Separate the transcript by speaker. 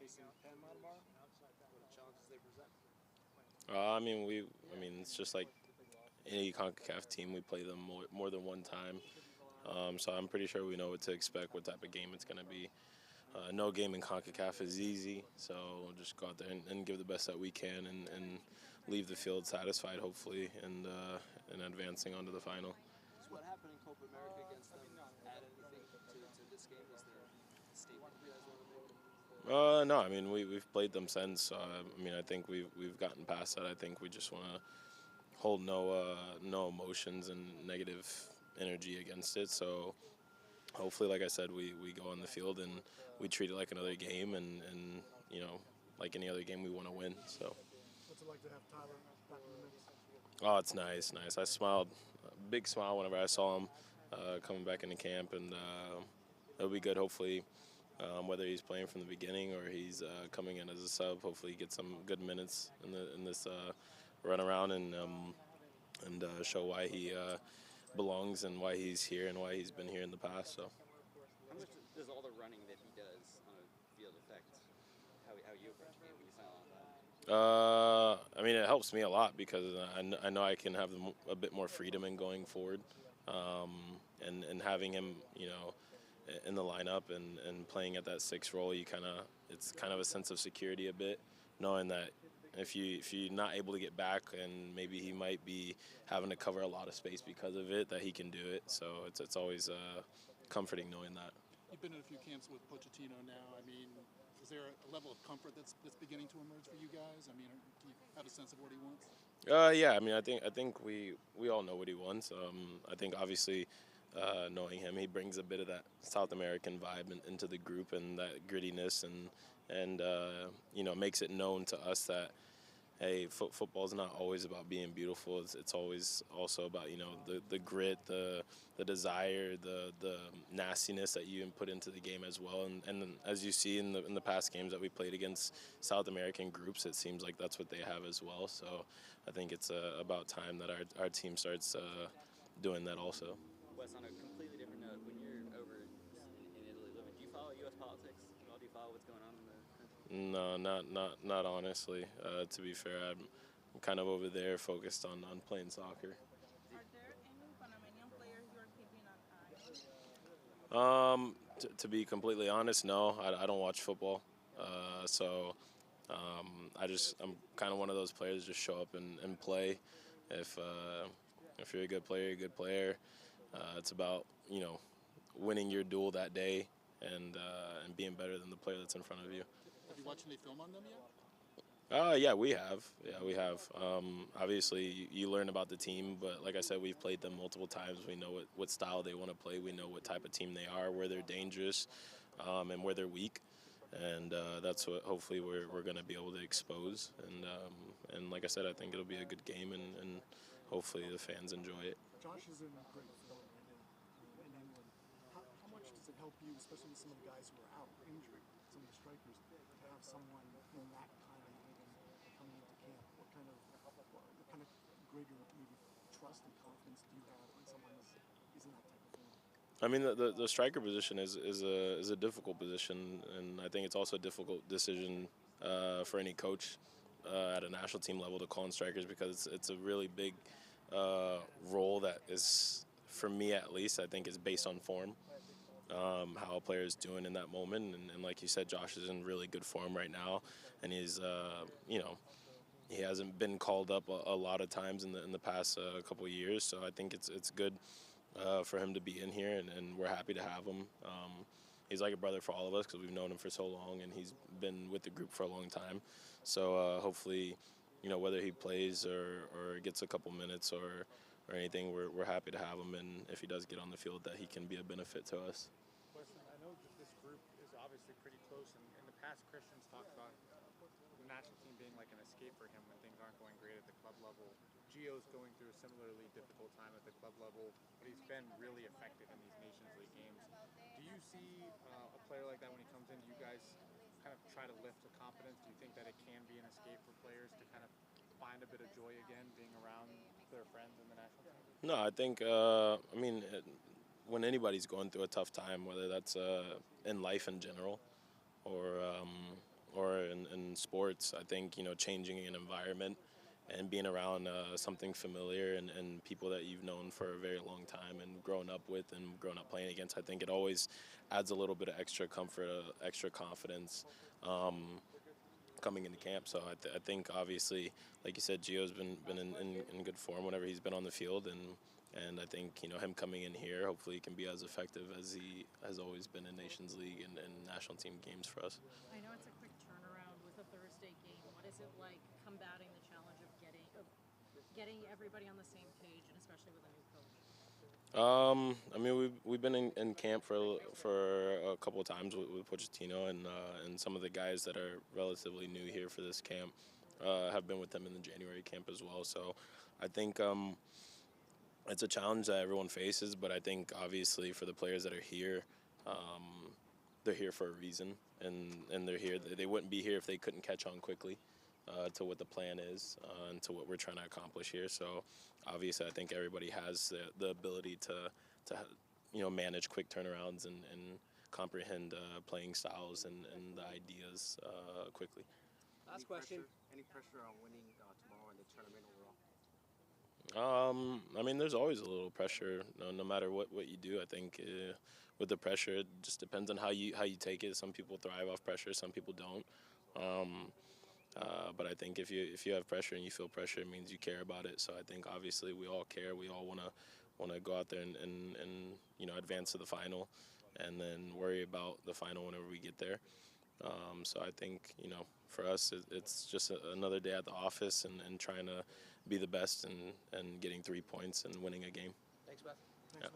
Speaker 1: facing Panama tomorrow? What challenges they present?
Speaker 2: It's just like any CONCACAF team. We play them more than one time, so I'm pretty sure we know what to expect, what type of game it's going to be. No game in CONCACAF is easy, so we'll just go out there and give the best that we can and leave the field satisfied, hopefully, and advancing on to the final.
Speaker 1: Does what happened in Copa America against them add anything to this game? Is there a statement you guys want to make?
Speaker 2: No, we've played them since. I think we've gotten past that. I think we just want to hold no emotions and negative energy against it. So hopefully, like I said, we go on the field and we treat it like another game, and like any other game, we want to win. So.
Speaker 3: What's it like to have Tyler back in the mix?
Speaker 2: Oh, it's nice. I smiled, a big smile whenever I saw him coming back into camp, and it'll be good. Hopefully, whether he's playing from the beginning or he's coming in as a sub, hopefully he gets some good minutes in this run around and show why he belongs and why he's here and why he's been here in the past. So.
Speaker 4: How much does all the running that he does on a field affect how you approach the game when you sign on that?
Speaker 2: It helps me a lot because I know I can have a bit more freedom in going forward, and having him, in the lineup and playing at that 6 role, it's kind of a sense of security a bit, knowing that if you're not able to get back and maybe he might be having to cover a lot of space because of it, that he can do it. So it's always comforting knowing that.
Speaker 3: You've been in a few camps with Pochettino now. Is there a level of comfort that's beginning to emerge for you guys? Do you have a sense of what he wants?
Speaker 2: Yeah. I think we all know what he wants. I think obviously, knowing him, he brings a bit of that South American vibe into the group and that grittiness and makes it known to us that hey, football is not always about being beautiful. It's always also about the grit, the desire, the nastiness that you put into the game as well. And as you see in the past games that we played against South American groups, it seems like that's what they have as well. So I think it's about time that our team starts doing that also.
Speaker 4: Wes, on a completely different note, when you're over in Italy living, do you follow U.S. politics at all? Do you follow what's going on in the country?
Speaker 2: No, not honestly. To be fair, I'm kind of over there focused on playing soccer.
Speaker 5: Are there any Panamanian players you're keeping an eye on?
Speaker 2: To be completely honest, no, I don't watch football. So I'm kind of one of those players just show up and play. If you're a good player, you're a good player. It's about winning your duel that day and being better than the player that's in front of you.
Speaker 3: Have you watched any film on them yet?
Speaker 2: Yeah, we have. Obviously, you learn about the team, but like I said, we've played them multiple times. We know what style they want to play. We know what type of team they are, where they're dangerous, and where they're weak. And that's what hopefully we're going to be able to expose. And like I said, I think it'll be a good game, and hopefully the fans enjoy it.
Speaker 3: Josh is in great form in England. How much does it help you, especially with some of the guys who are out injured, some of the strikers, to have someone in that kind of rhythm coming into camp? What kind of greater maybe trust and confidence do you have when someone is in that type of form?
Speaker 2: The striker position is a difficult position, and I think it's also a difficult decision for any coach at a national team level to call on strikers because it's a really big role that is, for me at least, I think is based on form, how a player is doing in that moment. And like you said, Josh is in really good form right now, and he's, he hasn't been called up a lot of times in the past couple of years. So I think it's good for him to be in here, and we're happy to have him. He's like a brother for all of us because we've known him for so long, and he's been with the group for a long time. So hopefully, whether he plays or gets a couple minutes or anything, we're happy to have him. And if he does get on the field, that he can be a benefit to us.
Speaker 6: Listen, I know that this group is obviously pretty close, and in the past, Christian's talked about the national team being like an escape for him when things aren't going great at the club level. Gio's going through a similarly difficult time at the club level, but he's been really effective in these Nations League games. Do you see a player like that when he comes in? Do you guys kind of try to lift the confidence? Do you think that it can be an escape for players to kind of find a bit of joy again being around their friends in the national team?
Speaker 2: No, I think, when anybody's going through a tough time, whether that's in life in general or or in sports, I think, changing an environment and being around something familiar and people that you've known for a very long time and grown up with and grown up playing against, I think it always adds a little bit of extra comfort, extra confidence coming into camp. So I think obviously, like you said, Gio's been in good form whenever he's been on the field, and I think him coming in here, hopefully he can be as effective as he has always been in Nations League and national team games for us.
Speaker 7: I know it's a quick turnaround with a Thursday game. What is it like combating the challenge of getting everybody on the same page, and especially with a new coach?
Speaker 2: I mean, we've been in camp for a couple of times with Pochettino, and some of the guys that are relatively new here for this camp have been with them in the January camp as well. So I think it's a challenge that everyone faces, but I think obviously for the players that are here, they're here for a reason, and they're here. They wouldn't be here if they couldn't catch on quickly to what the plan is and to what we're trying to accomplish here. So obviously I think everybody has the ability to manage quick turnarounds and comprehend playing styles and the ideas quickly.
Speaker 8: Last question. Any pressure on winning tomorrow in the tournament overall?
Speaker 2: I mean, there's always a little pressure, no matter what you do. I think with the pressure, it just depends on how you take it. Some people thrive off pressure, some people don't. But I think if you have pressure and you feel pressure, it means you care about it. So I think obviously we all care. We all wanna go out there and advance to the final, and then worry about the final whenever we get there. So I think for us it's just another day at the office and trying to be the best and getting 3 points and winning a game.
Speaker 8: Thanks, Beth.
Speaker 2: Yeah.